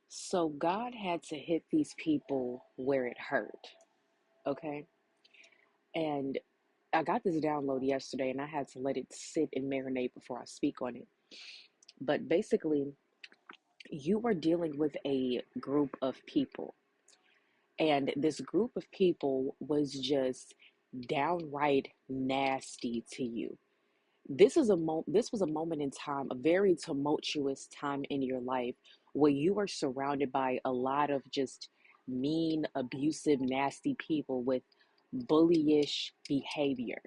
So God had to hit these people where it hurt, okay? And I got this download yesterday and I had to let it sit and marinate before I speak on it. But basically, you are dealing with a group of people, and this group of people was just downright nasty to you. This was a moment in time, a very tumultuous time in your life where you were surrounded by a lot of just mean, abusive, nasty people with bullyish behavior.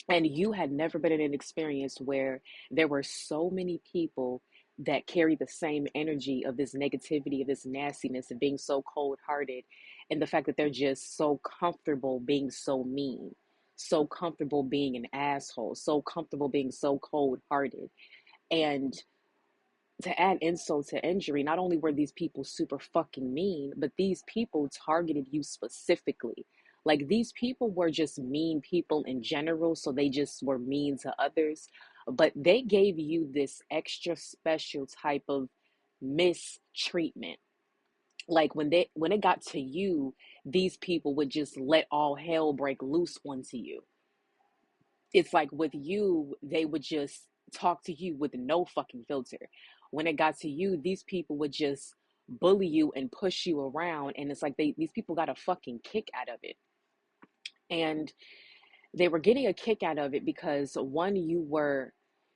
And you had never been in an experience where there were so many people that carry the same energy of this negativity, of this nastiness, and being so cold hearted, and the fact that they're just so comfortable being so mean, so comfortable being an asshole, so comfortable being so cold hearted. And to add insult to injury, not only were these people super fucking mean, but these people targeted you specifically. Like, these people were just mean people in general, so they just were mean to others. But they gave you this extra special type of mistreatment. Like, when it got to you, these people would just let all hell break loose onto you. It's like with you, they would just talk to you with no fucking filter. When it got to you, these people would just bully you and push you around, and it's like these people got a fucking kick out of it. And they were getting a kick out of it because one, you were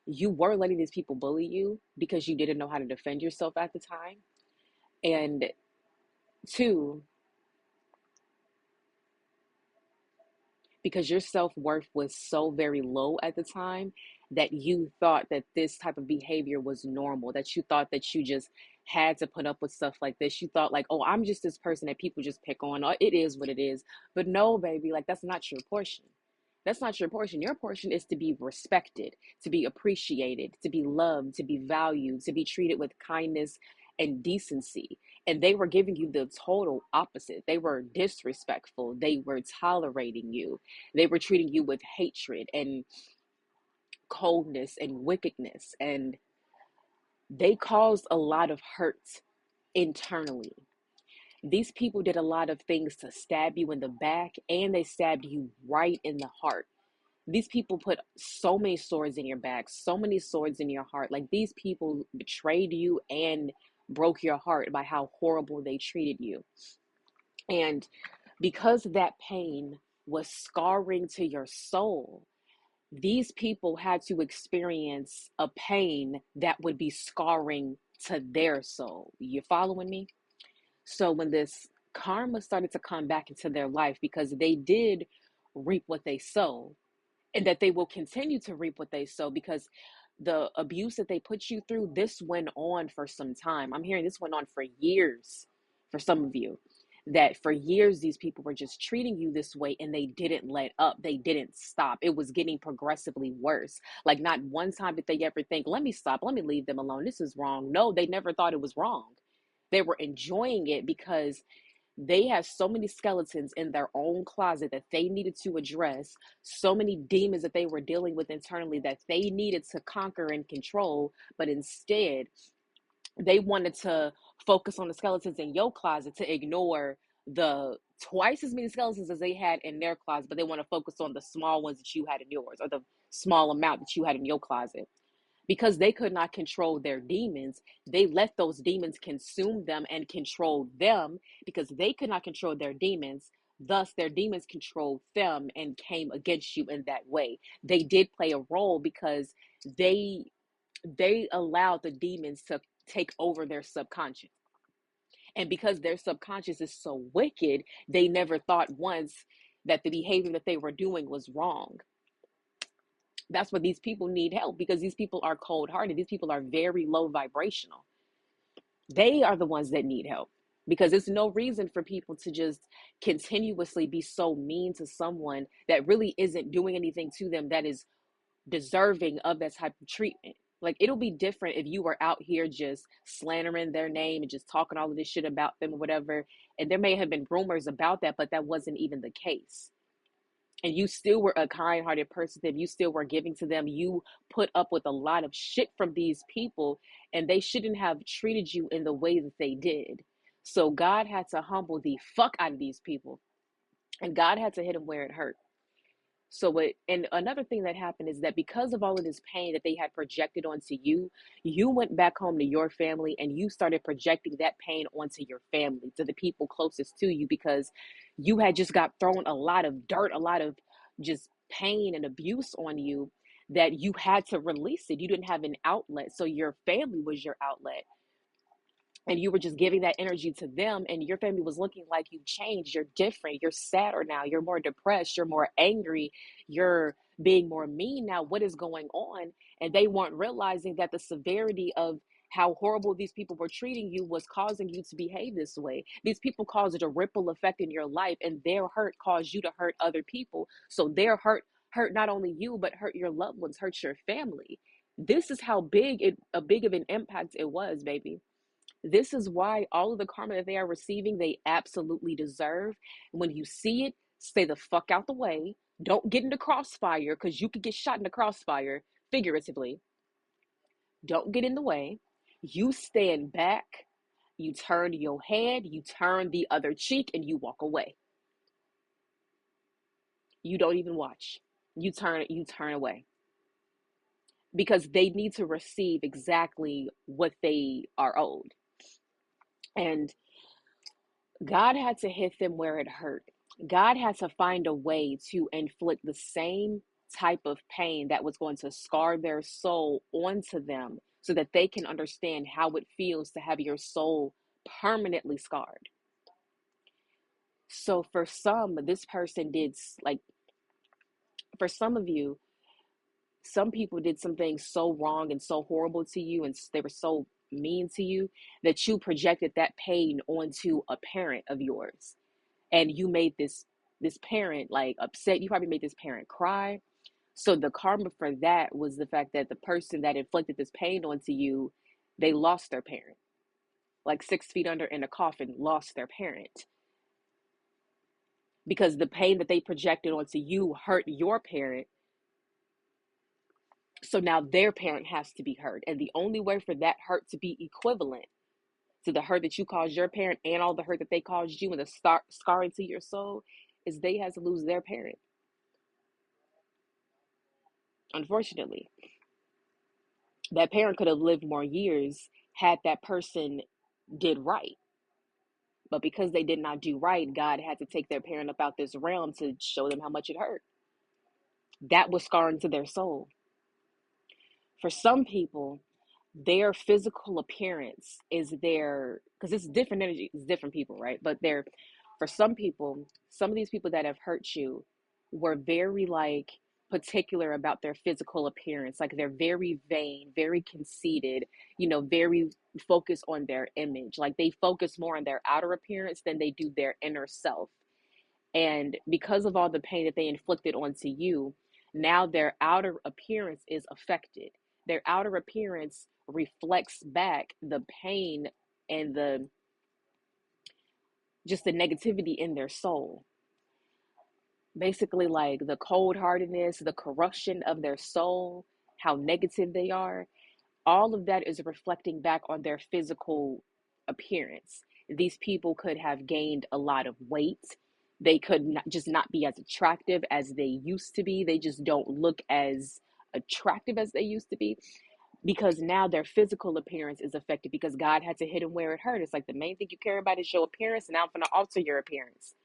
letting these people bully you because you didn't know how to defend yourself at the time. And two, because your self-worth was so very low at the time that you thought that this type of behavior was normal, that you thought that you just had to put up with stuff like this. You thought like, oh, I'm just this person that people just pick on. Oh, it is what it is. But no, baby, like, that's not your portion. That's not your portion. Your portion is to be respected, to be appreciated, to be loved, to be valued, to be treated with kindness and decency. And they were giving you the total opposite. They were disrespectful. They were tolerating you. They were treating you with hatred and coldness and wickedness. And they caused a lot of hurt internally. These people did a lot of things to stab you in the back, and they stabbed you right in the heart. These people put so many swords in your back, so many swords in your heart. Like, these people betrayed you and broke your heart by how horrible they treated you. And because that pain was scarring to your soul, these people had to experience a pain that would be scarring to their soul. You following me? So when this karma started to come back into their life, because they did reap what they sow, and that they will continue to reap what they sow, because the abuse that they put you through, this went on for some time. I'm hearing this went on for years for some of you. That for years, these people were just treating you this way and they didn't let up. They didn't stop. It was getting progressively worse. Like, not one time did they ever think, let me stop, let me leave them alone. This is wrong. No, they never thought it was wrong. They were enjoying it because they had so many skeletons in their own closet that they needed to address, so many demons that they were dealing with internally that they needed to conquer and control. But instead, they wanted to focus on the skeletons in your closet to ignore the twice as many skeletons as they had in their closet, but they want to focus on the small ones that you had in yours, or the small amount that you had in your closet. Because they could not control their demons, they let those demons consume them and control them. Because they could not control their demons, thus their demons controlled them and came against you in that way. They did play a role because they they allowed the demons to take over their subconscious. And because their subconscious is so wicked, they never thought once that the behavior that they were doing was wrong. That's why these people need help, because these people are cold hearted. These people are very low vibrational. They are the ones that need help, because there's no reason for people to just continuously be so mean to someone that really isn't doing anything to them that is deserving of that type of treatment. Like, it'll be different if you were out here just slandering their name and just talking all of this shit about them or whatever. And there may have been rumors about that, but that wasn't even the case. and you still were a kind-hearted person to them, you still were giving to them, you put up with a lot of shit from these people, and they shouldn't have treated you in the way that they did. So God had to humble the fuck out of these people, and God had to hit them where it hurt. So what, and another thing that happened is that because of all of this pain that they had projected onto you, you went back home to your family and you started projecting that pain onto your family, to the people closest to you, because you had just got thrown a lot of dirt, a lot of just pain and abuse on you, that you had to release it. You didn't have an outlet. So your family was your outlet, and you were just giving that energy to them, and your family was looking like you changed, you're different, you're sadder now, you're more depressed, you're more angry, you're being more mean now, what is going on? And they weren't realizing that the severity of how horrible these people were treating you was causing you to behave this way. These people caused a ripple effect in your life, and their hurt caused you to hurt other people. So their hurt not only you, but hurt your loved ones, hurt your family. This is how a big of an impact it was, baby. This is why all of the karma that they are receiving, they absolutely deserve. When you see it, stay the fuck out the way. Don't get in the crossfire, because you could get shot in the crossfire, figuratively. Don't get in the way. You stand back, you turn your head, you turn the other cheek, and you walk away. You don't even watch. You turn away. Because they need to receive exactly what they are owed. And God had to hit them where it hurt. God had to find a way to inflict the same type of pain that was going to scar their soul onto them, so that they can understand how it feels to have your soul permanently scarred. So for some, this person did, like, for some of you, some people did some things so wrong and so horrible to you, and they were so mean to you, that you projected that pain onto a parent of yours, and you made this parent like upset. You probably made this parent cry. So the karma for that was the fact that the person that inflicted this pain onto you, they lost their parent, like 6 feet under in a coffin, lost their parent, because the pain that they projected onto you hurt your parent. So now their parent has to be hurt, and the only way for that hurt to be equivalent to the hurt that you caused your parent, and all the hurt that they caused you, and the scarring to your soul, is they had to lose their parent. Unfortunately, that parent could have lived more years had that person did right. But because they did not do right, God had to take their parent up out this realm to show them how much it hurt. That was scarring to their soul. For some people, their physical appearance is their, because it's different energy, it's different people, right? But they're, for some people, some of these people that have hurt you were very like particular about their physical appearance. Like they're very vain, very conceited, very focused on their image. Like they focus more on their outer appearance than they do their inner self. And because of all the pain that they inflicted onto you, now their outer appearance is affected. Their outer appearance reflects back the pain and the just the negativity in their soul. Basically, like the cold heartedness, the corruption of their soul, how negative they are, all of that is reflecting back on their physical appearance. These people could have gained a lot of weight. They could not be as attractive as they used to be. They just don't look as attractive as they used to be, because now their physical appearance is affected, because God had to hit them where it hurt. It's like the main thing you care about is your appearance, and now I'm going to alter your appearance.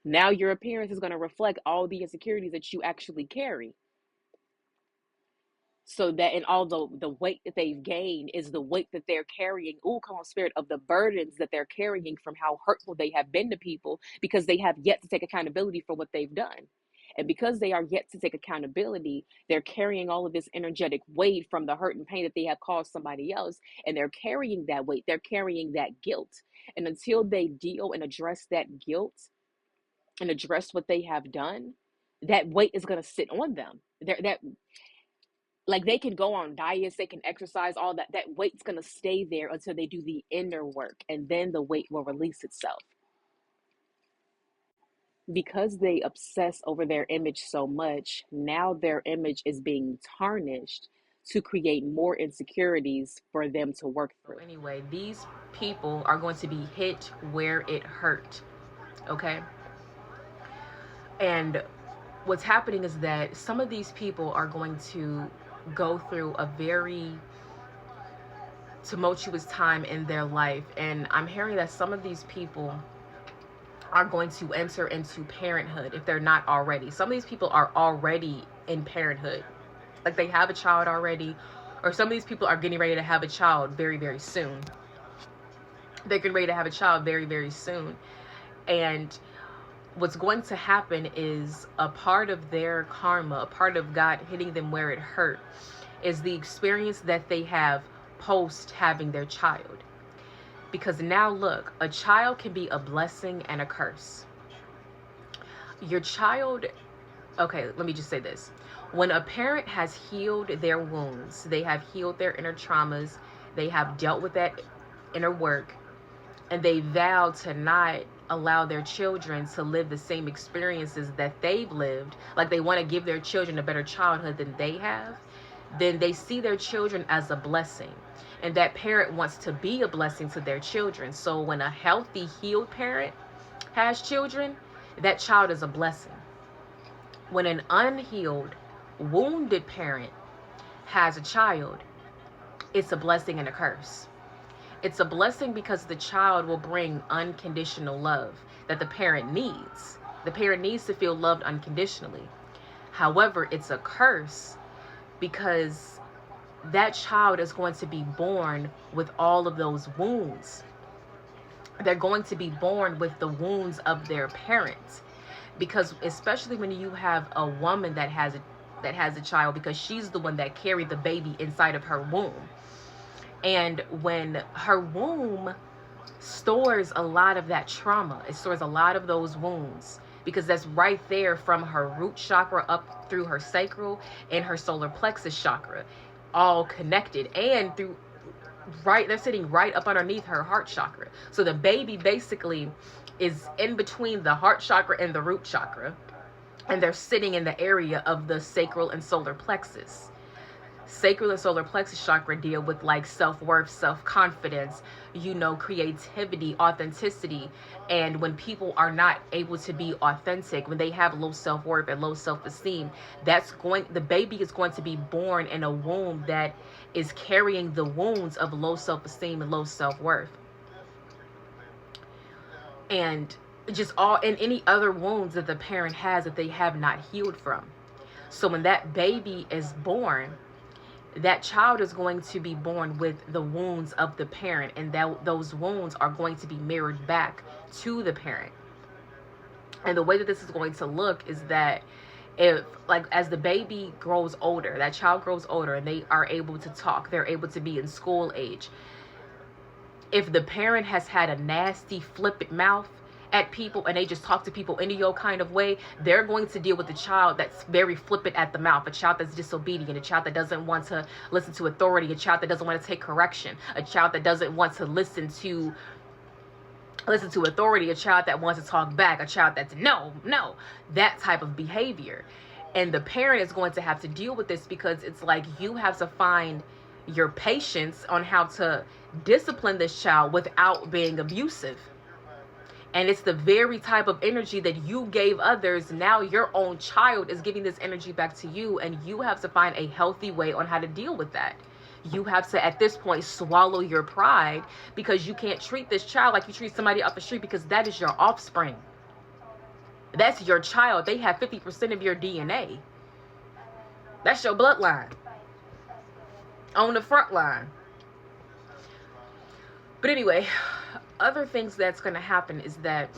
Now your appearance is going to reflect all the insecurities that you actually carry. So that, and although the weight that they've gained is the weight that they're carrying, oh, come on, spirit, of the burdens that they're carrying from how hurtful they have been to people, because they have yet to take accountability for what they've done. And because they are yet to take accountability, they're carrying all of this energetic weight from the hurt and pain that they have caused somebody else. And they're carrying that weight, they're carrying that guilt. And until they deal and address that guilt and address what they have done, that weight is going to sit on them. That, like, they can go on diets, they can exercise, all that weight's going to stay there until they do the inner work, and then the weight will release itself. because they obsess over their image so much, now their image is being tarnished to create more insecurities for them to work So through. anyway, these people are going to be hit where it hurt, okay? And what's happening is that some of these people are going to go through a very tumultuous time in their life. And I'm hearing that some of these people are going to enter into parenthood if they're not already. Some of these people are already in parenthood, like they have a child already, or some of these people are getting ready to have a child very, very soon. They're getting ready to have a child very, very soon. And what's going to happen is a part of their karma, a part of God hitting them where it hurt, is the experience that they have post having their child. Because now, look, a child can be a blessing and a curse. Your child, okay, let me just say this. When a parent has healed their wounds, they have healed their inner traumas, they have dealt with that inner work, and they vow to not allow their children to live the same experiences that they've lived, like they want to give their children a better childhood than they have, then they see their children as a blessing. And that parent wants to be a blessing to their children. So when a healthy, healed parent has children, that child is a blessing. When an unhealed, wounded parent has a child, it's a blessing and a curse. It's a blessing because the child will bring unconditional love that the parent needs. The parent needs to feel loved unconditionally. However, it's a curse because that child is going to be born with all of those wounds. They're going to be born with the wounds of their parents. Because especially when you have a woman that has a child, because she's the one that carried the baby inside of her womb. And when her womb stores a lot of that trauma, it stores a lot of those wounds, because that's right there from her root chakra up through her sacral and her solar plexus chakra, all connected, and through right, they're sitting right up underneath her heart chakra. So the baby basically is in between the heart chakra and the root chakra, and they're sitting in the area of the sacral and solar plexus. Sacral and solar plexus chakra deal with like self-worth, self-confidence, creativity, authenticity. And when people are not able to be authentic, when they have low self-worth and low self-esteem, the baby is going to be born in a womb that is carrying the wounds of low self-esteem and low self-worth. And just all and any other wounds that the parent has that they have not healed from. So when that baby is born, that child is going to be born with the wounds of the parent, and those wounds are going to be mirrored back to the parent. And the way that this is going to look is that as the baby grows older, that child grows older, and they are able to talk, they're able to be in school age. If the parent has had a nasty flippant mouth at people and they just talk to people in your kind of way, they're going to deal with a child that's very flippant at the mouth, a child that's disobedient, a child that doesn't want to listen to authority, a child that doesn't want to take correction, a child that doesn't want to listen to authority, a child that wants to talk back, a child that's no, that type of behavior. And the parent is going to have to deal with this, because it's like you have to find your patience on how to discipline this child without being abusive. And it's the very type of energy that you gave others. Now your own child is giving this energy back to you, and you have to find a healthy way on how to deal with that. You have to, at this point, swallow your pride, because you can't treat this child like you treat somebody off the street, because that is your offspring. That's your child. They have 50% of your DNA. That's your bloodline on the front line. But anyway, other things that's going to happen is that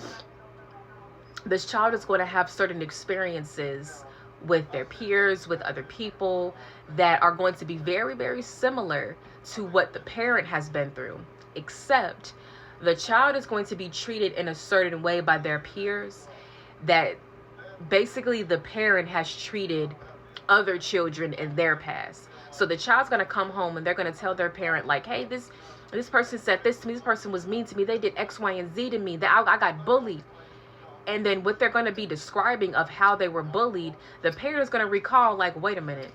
this child is going to have certain experiences with their peers, with other people, that are going to be very, very similar to what the parent has been through, except the child is going to be treated in a certain way by their peers that basically the parent has treated other children in their past. So the child's going to come home and they're going to tell their parent, like, hey, this person said this to me, this person was mean to me, they did X, Y, and Z to me, that I got bullied. And then what they're going to be describing of how they were bullied, the parent is going to recall, like, wait a minute,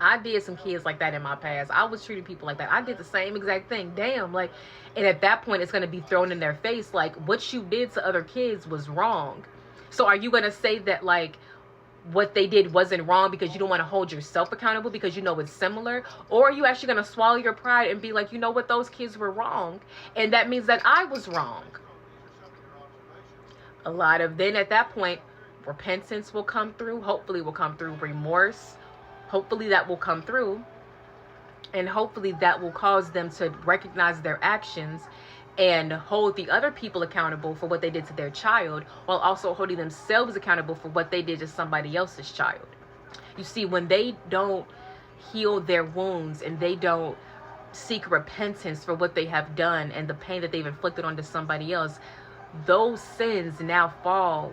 I did some kids like that in my past. I was treating people like that. I did the same exact thing. Damn. Like, and at that point, it's going to be thrown in their face. Like, what you did to other kids was wrong. So are you going to say that, like, what they did wasn't wrong because you don't want to hold yourself accountable because you know it's similar? Or are you actually going to swallow your pride and be like, you know what, those kids were wrong, and that means that I was wrong? A lot of, then at that point, repentance will come through. Hopefully will come through. Remorse, hopefully that will come through, and hopefully that will cause them to recognize their actions and hold the other people accountable for what they did to their child, while also holding themselves accountable for what they did to somebody else's child. You see, when they don't heal their wounds and they don't seek repentance for what they have done and the pain that they've inflicted onto somebody else, those sins now fall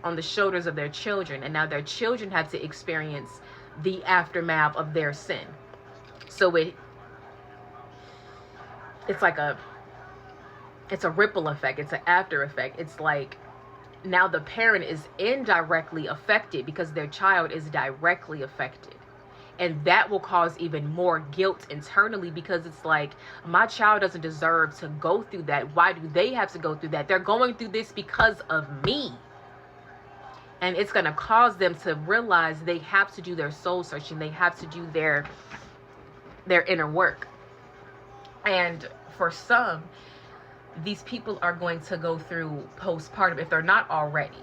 on the shoulders of their children, and now their children have to experience the aftermath of their sin. So it's like it's a ripple effect. It's an after effect. It's like now the parent is indirectly affected because their child is directly affected. And that will cause even more guilt internally, because it's like, my child doesn't deserve to go through that. Why do they have to go through that? They're going through this because of me. And it's going to cause them to realize they have to do their soul searching. They have to do their inner work. And for some, these people are going to go through postpartum, if they're not already.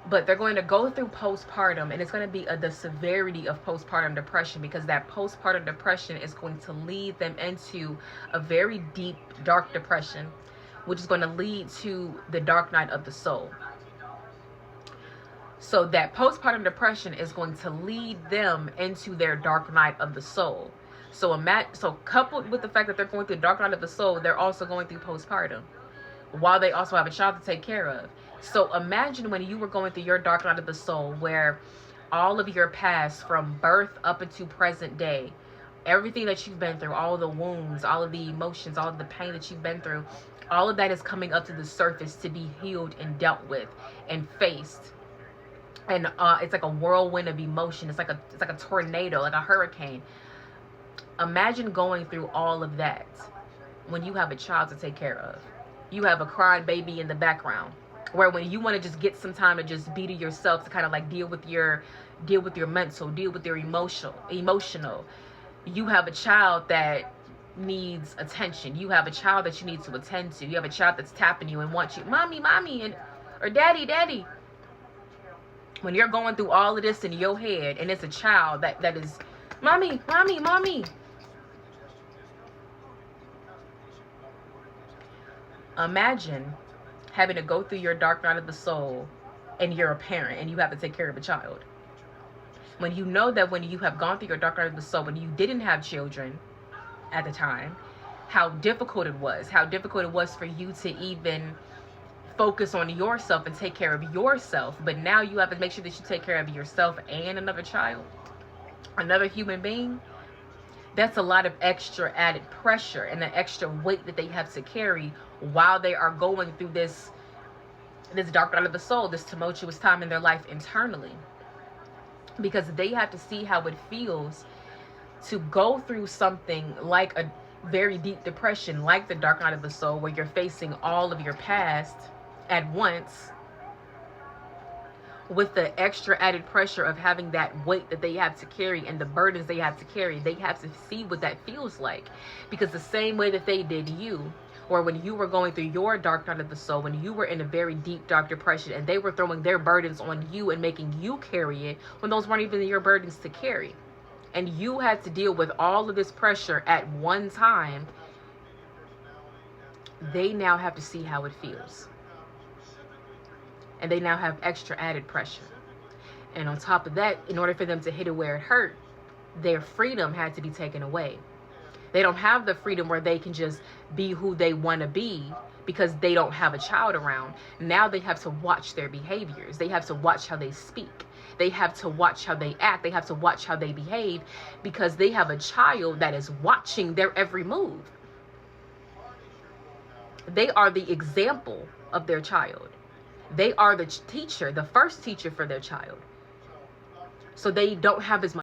But they're going to go through postpartum, and it's going to be the severity of postpartum depression, because that postpartum depression is going to lead them into a very deep, dark depression, which is going to lead to the dark night of the soul. So that postpartum depression is going to lead them into their dark night of the soul. So coupled with the fact that they're going through the dark night of the soul, they're also going through postpartum, while they also have a child to take care of. So imagine when you were going through your dark night of the soul, where all of your past from birth up into present day, everything that you've been through, all the wounds, all of the emotions, all of the pain that you've been through, all of that is coming up to the surface to be healed and dealt with and faced. And it's like a whirlwind of emotion. It's like a tornado, like a hurricane. Imagine going through all of that when you have a child to take care of. You have a crying baby in the background, where when you want to just get some time to just be to yourself, to kind of like deal with your mental, deal with your emotional, you have a child that needs attention. You have a child that you need to attend to. You have a child that's tapping you and wants you, mommy, or daddy. When you're going through all of this in your head, and it's a child that is, mommy. Imagine having to go through your dark night of the soul, and you're a parent and you have to take care of a child. When you know that when you have gone through your dark night of the soul, when you didn't have children at the time, how difficult it was for you to even focus on yourself and take care of yourself. But now you have to make sure that you take care of yourself and another child, another human being. That's a lot of extra added pressure and the extra weight that they have to carry while they are going through this dark night of the soul, this tumultuous time in their life internally. Because they have to see how it feels to go through something like a very deep depression, like the dark night of the soul, where you're facing all of your past at once, with the extra added pressure of having that weight that they have to carry and the burdens they have to carry. They have to see what that feels like, because the same way that they did you, or when you were going through your dark night of the soul, when you were in a very deep, dark depression, and they were throwing their burdens on you and making you carry it when those weren't even your burdens to carry, and you had to deal with all of this pressure at one time, they now have to see how it feels. And they now have extra added pressure. And on top of that, in order for them to hit it where it hurt, their freedom had to be taken away. They don't have the freedom where they can just be who they want to be, because they don't have a child around. Now they have to watch their behaviors. They have to watch how they speak. They have to watch how they act. They have to watch how they behave, because they have a child that is watching their every move. They are the example of their child. They are the teacher, the first teacher for their child. So they don't have as much